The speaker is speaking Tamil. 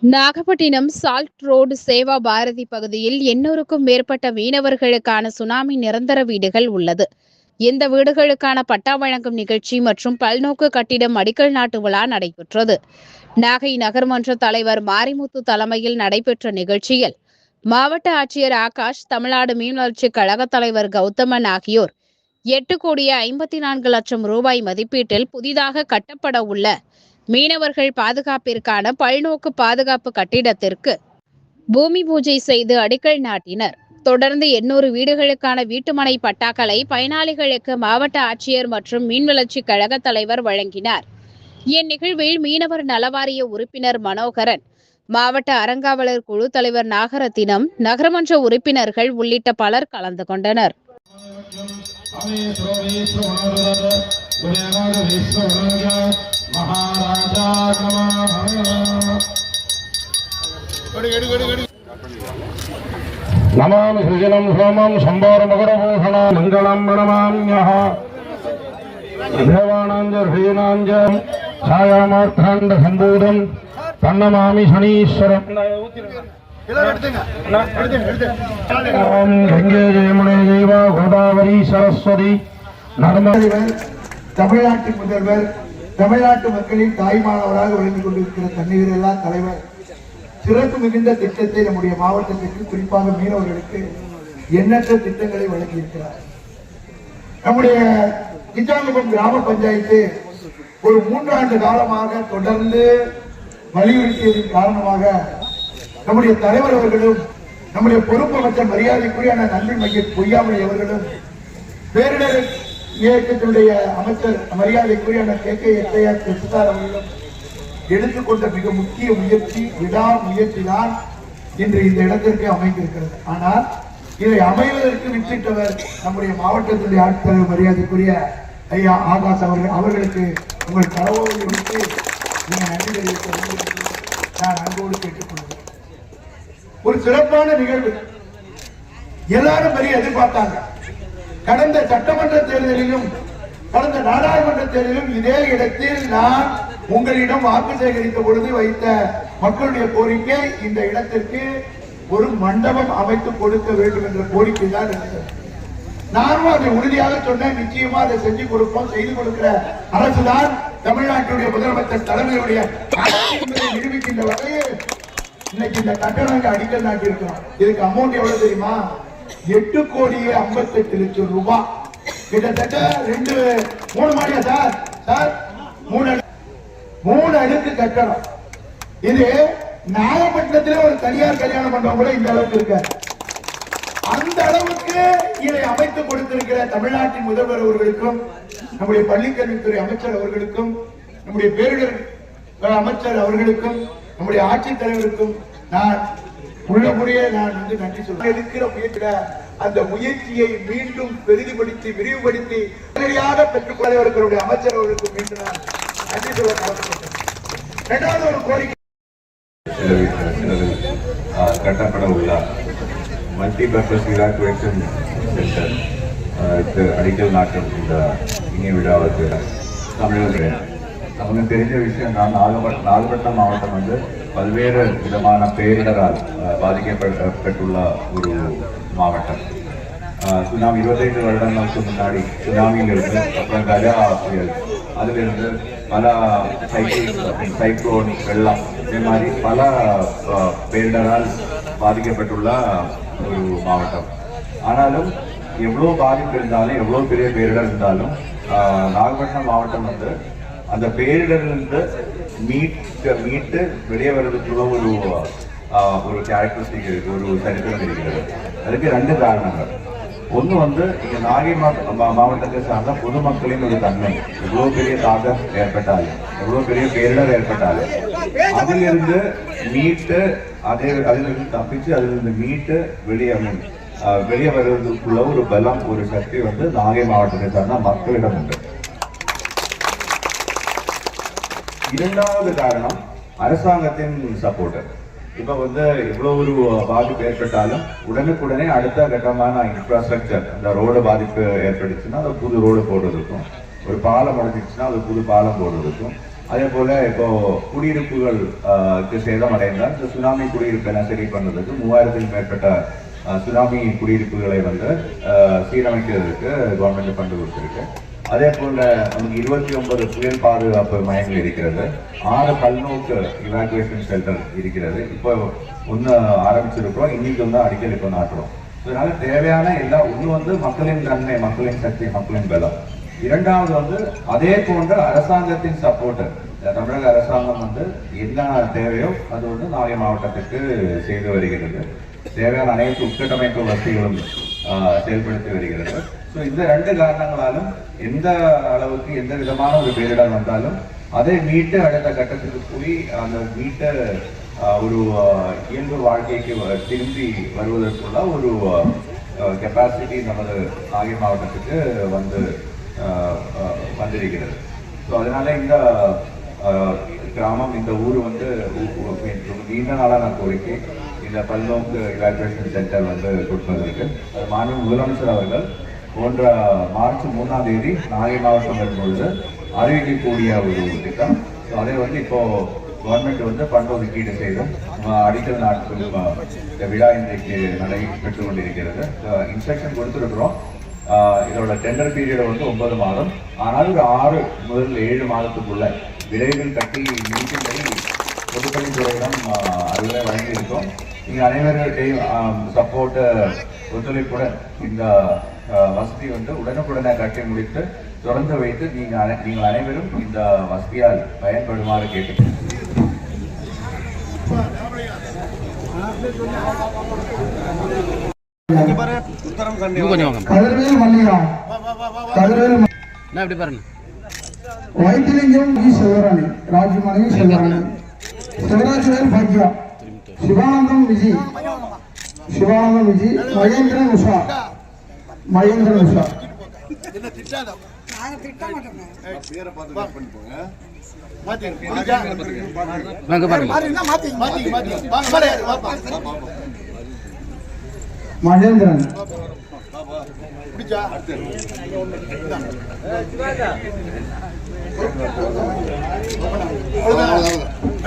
நாகப்பட்டினம் சால்ட் ரோடு சேவா பாரதி பகுதியில் 800க்கும் மேற்பட்ட மீனவர்களுக்கான சுனாமி நிரந்தர வீடுகள் உள்ளது. இந்த வீடுகளுக்கான பட்டா வழங்கும் நிகழ்ச்சி மற்றும் பல்நோக்கு கட்டிடம் அடிக்கல் நாட்டு விழா நடைபெற்றது. நாகை நகர்மன்ற தலைவர் மாரிமுத்து தலைமையில் நடைபெற்ற நிகழ்ச்சியில் மாவட்ட ஆட்சியர் ஆகாஷ், தமிழ்நாடு மீன் வளர்ச்சிக் கழக தலைவர் கௌதமன் ஆகியோர் 8,54,00,000 ரூபாய் மதிப்பீட்டில் புதிதாக கட்டப்பட உள்ள மீனவர்கள் பாதுகாப்பிற்கான பல்நோக்கு பாதுகாப்பு கட்டிடத்திற்கு பூமி பூஜை செய்து அடிக்கல் நாட்டினர். தொடர்ந்து 800 வீடுகளுக்கான வீட்டுமனை பட்டாக்களை பயனாளிகளுக்கு மாவட்ட ஆட்சியர் மற்றும் மீன்வளர்ச்சி கழக தலைவர் வழங்கினார். இந்நிகழ்வில் மீனவர் நலவாரிய உறுப்பினர் மனோகரன், மாவட்ட அறங்காவலர் குழு தலைவர் நாகரத்தினம், நகரமன்ற உறுப்பினர்கள் உள்ளிட்ட பலர் கலந்து கொண்டனர். நமாமி சுஜனம் சோமம் சம்போர மகுடபூஷண மங்களம் மணமாம்யஹ தேவானாஞ்சர்ஹீனாஞ்சம் சாயாமார்த்தாண்ட சம்பூதம் தன்னமாமி சனீஸ்வரம் ஓம் கங்கே ஜெயமுனே ஜெய்வா கோதாவரி சரஸ்வதி நர்மதை. தமிழ்நாட்டின் முதல்வர், தமிழ்நாட்டு மக்களின் தாய்மானவராக விளங்கிக் கொண்டிருக்கிற தண்ணீரெல்லா தலைவர் சிறப்பு மிகுந்த திட்டத்தை நம்முடைய மாவட்டத்திற்கு, குறிப்பாக மீனவர்களுக்கு எண்ணற்ற திட்டங்களை வழங்கியிருக்கிறார். நம்முடைய கிச்சாங்குப்பம் கிராம பஞ்சாயத்து ஒரு 3 ஆண்டு காலமாக தொடர்ந்து வலியுறுத்தியதன் காரணமாக நம்முடைய தலைவர் அவர்களும் நம்முடைய பொறுப்பு அமைச்சர் மரியாதைக்குரிய நன்றி மையத் பொய்யாமலை அவர்களும் பேரிடர் இயக்கத்தினுடைய அமைச்சர் மரியாதைக்குரிய KKSIR அவர்களும் எடுத்துக்கொண்ட மிக முக்கிய முயற்சி, விடாமுயற்சி தான் இன்று இந்த இடத்திற்கு அமைந்திருக்கிறது. ஆனால் இதை அமைவதற்கு வித்திட்டவர் நம்முடைய மாவட்டத்தினுடைய ஆட்சித்தலைவர் மரியாதைக்குரிய ஐயா ஆகாஷ் அவர்களுக்கு உங்கள் தரவோடு எடுத்து நீங்கள் நன்றி தெரிவிக்க வேண்டும் என்று நான் அன்போடு கேட்டுக்கொள்கிறேன். ஒரு சிறப்பான நிகழ்வு, எல்லாரும் பெரிய எதிர்பார்த்தாங்க. கடந்த சட்டமன்ற தேர்தலிலும் கடந்த நாடாளுமன்ற தேர்தலிலும் இதே இடத்தில் நான் உங்களிடம் வாக்கு சேகரித்த பொழுது வைத்த மக்களுடைய கோரிக்கை, இந்த இடத்திற்கு ஒரு மண்டபம் அமைத்து கொடுக்க வேண்டும் என்ற கோரிக்கை தான் இருந்தது. நானும் அதை உறுதியாக சொன்னேன். நிச்சயமா அதை செஞ்சு கொடுப்போம், செய்து கொடுக்கிற அரசுதான் தமிழ்நாட்டுடைய முதலமைச்சர் தலைமையுடைய நிரூபிக்கின்ற வகையில் இன்னைக்கு இந்த கட்டணம் அடிக்கல் நாட்டி இருக்கிறோம். இதுக்கு அமௌண்ட் எவ்வளவு தெரியுமா? 8,58,00,000 ரூபாய். கிட்டத்தட்ட 3 மாடியா சார்? சார் 3 அடுக்கு கட்டணம். இது நாகப்பட்டினத்தில் ஒரு தனியார் கல்யாண மண்டபம் கூட இந்த அளவுக்கு இருக்க. அந்த அளவுக்கு இதை அமைத்து கொடுத்திருக்கிற தமிழ்நாட்டின் முதல்வர் அவர்களுக்கும், நம்முடைய பள்ளிக்கல்வித்துறை அமைச்சர் அவர்களுக்கும், நம்முடைய பேரிடர் அமைச்சர் அவர்களுக்கும், நம்முடைய ஆட்சித்தலைவருக்கும் நான் உள்ளபடியே நான் நன்றி சொல்றேன். இருக்கிற முயற்சியில அந்த முயற்சியை மீண்டும் பெரிதுபடுத்தி விரிவுபடுத்தி உடனடியாக பெற்றுக்கொள்வதற்குடைய அமைச்சர் அவர்களுக்கு மீண்டும் நான் நன்றி சொல்ல கடமைப்பட்டேன். இரண்டாவது ஒரு கோரிக்கை, கட்டப்பட உள்ள மல்டிபர்பஸ் இவாக்குவேஷன் சென்டர் அடிக்கல் நாட்டம் இந்த இனிய விழாவுக்கு தமிழக நமக்கு தெரிஞ்ச விஷயம் தான். நாகப்பட்டினம் மாவட்டம் வந்து பல்வேறு விதமான பேரிடரால் பாதிக்கப்பட்டுள்ள ஒரு மாவட்டம். சுனாமி 25 வருடங்களுக்கு முன்னாடி சுனாமியிலிருந்து, அப்புறம் கஜா புயல், அதிலிருந்து பல சைக்ளோன், வெள்ளம், இதே மாதிரி பல பேரிடரால் பாதிக்கப்பட்டுள்ள ஒரு மாவட்டம். ஆனாலும் எவ்வளோ பாதிப்பு இருந்தாலும், எவ்வளோ பெரிய பேரிடர் இருந்தாலும் நாகப்பட்டினம் மாவட்டம் வந்து அந்த பேரிடரிலிருந்து மீட்டு வெளியே வர்றதுக்குள்ள ஒரு கேரக்டரிஸ்டிக் இருக்கு, ஒரு சரித்திரம் இருக்கிறது. அதுக்கு 2 காரணங்கள். ஒன்று வந்து இங்க நாகை மாவட்டத்தை சார்ந்த பொதுமக்களின் ஒரு தன்மை. எவ்வளோ பெரிய தாக்கம் ஏற்பட்டாலும், எவ்வளோ பெரிய பேரிடர் ஏற்பட்டாலும் அதிலிருந்து மீட்டு, அதிலிருந்து தப்பிச்சு, அதிலிருந்து மீட்டு வெளியே வருவதற்குள்ள ஒரு பலம், ஒரு சக்தி வந்து நாகை மாவட்டத்தை சார்ந்த மக்களிடம் உண்டு. இரண்டாவது காரணம் அரசாங்கத்தின் சப்போர்ட். இப்ப வந்து இவ்வளவு ஒரு பாதிப்பு ஏற்பட்டாலும் உடனுக்குடனே அடுத்த கட்டமான இன்ஃப்ராஸ்ட்ரக்சர், அந்த ரோடு பாதிப்பு ஏற்பட்டுச்சுன்னா அது புது ரோடு போடுறதுக்கும், ஒரு பாலம் உடைஞ்சிச்சுன்னா அது புது பாலம் போடுறதுக்கும், அதே போல இப்போ குடியிருப்புகள் சேதம் அடைந்தால் இந்த சுனாமி குடியிருப்பை சரி பண்ணுறதுக்கு 3000க்கும் மேற்பட்ட சுனாமி குடியிருப்புகளை வந்து சீரமைக்கிறதுக்கு கவர்மெண்ட் ஃபண்டு கொடுத்துருக்கு. அதே போல நமக்கு 29 புயல் பாதுகாப்பு மையங்கள் இருக்கிறது, 6 பல்நோக்கு இவாக்குவேஷன் ஷெல்டர் இருக்கிறது. இப்போ ஒன்று ஆரம்பிச்சிருக்கிறோம், இன்னைக்கு வந்து அடிக்கடி இப்போ நாட்டுறோம். இதனால தேவையான எல்லா ஒன்று வந்து மக்களின் தன்மை, மக்களின் சக்தி, மக்களின் பலம். இரண்டாவது வந்து அதே போன்ற அரசாங்கத்தின் சப்போர்ட், தமிழக அரசாங்கம் வந்து என்ன தேவையோ அது வந்து நாகை மாவட்டத்திற்கு செய்து வருகிறது. தேவையான அனைத்து உட்கட்டமைப்பு வசதிகளும் செயல்படுத்தி வருகிறது. ஸோ இந்த 2 காரணங்களாலும் எந்த அளவுக்கு எந்த விதமான ஒரு பேரிடர் வந்தாலும் அதை மீட்டு அடுத்த கட்டத்துக்கு போய் அந்த மீட்ட ஒரு இயல்பு வாழ்க்கைக்கு திரும்பி வருவதற்குள்ள ஒரு கெப்பாசிட்டி நமது நாகை மாவட்டத்துக்கு வந்திருக்கிறது. ஸோ அதனால இந்த கிராமம், இந்த ஊர் வந்து நீண்ட நாளான கோரிக்கை இந்த பல்நோக்கு இவாக்குவேஷன் சென்டர் வந்து கொடுப்பதற்கு மாநில முதலமைச்சர் அவர்கள் போன்ற மார்ச் 3ஆம் தேதி நாகை மாவட்டம் வரும்பொழுது அறிவிக்கக்கூடிய ஒரு திட்டம். ஸோ அதை வந்து இப்போ கவர்மெண்ட் வந்து ஃபண்ட் ஒதுக்கீடு செய்து அடிக்கல் நாட்கள் இந்த விழா இன்றைக்கு நடைபெற்று கொண்டிருக்கிறது. இன்ஸ்ட்ரக்ஷன் கொடுத்துருக்குறோம். இதோட டெண்டர் பீரியட் வந்து 9 மாதம். ஆனால் ஒரு 6 முதல் 7 மாதத்துக்குள்ள விரைவில் கட்டி முடிக்கும்படி பொதுப்பணித்துறையிடம் அறிவுரை வழங்கியிருக்கோம். நீங்கள் அனைவருடையும் சப்போர்ட் ஒத்துழைப்புடன் இந்த வசதி வந்து உடனுக்குடனே கட்டி முடித்து தொடர்ந்து வைத்து நீங்கள் அனைவரும் இந்த வசதியால் பயன்படுமாறு கேட்டுக்கொள்கிறேன். கதிர்வேல் மல்லிகா, கதிர்வேல் வைத்திலிங்கம் செல்வராணி, ராஜமணி செல்வராணி, சிவராஜ்வேல் பாக்யா, சிவானந்தம் விஜய், மகேந்திரன் உஷா, மகேந்திரன்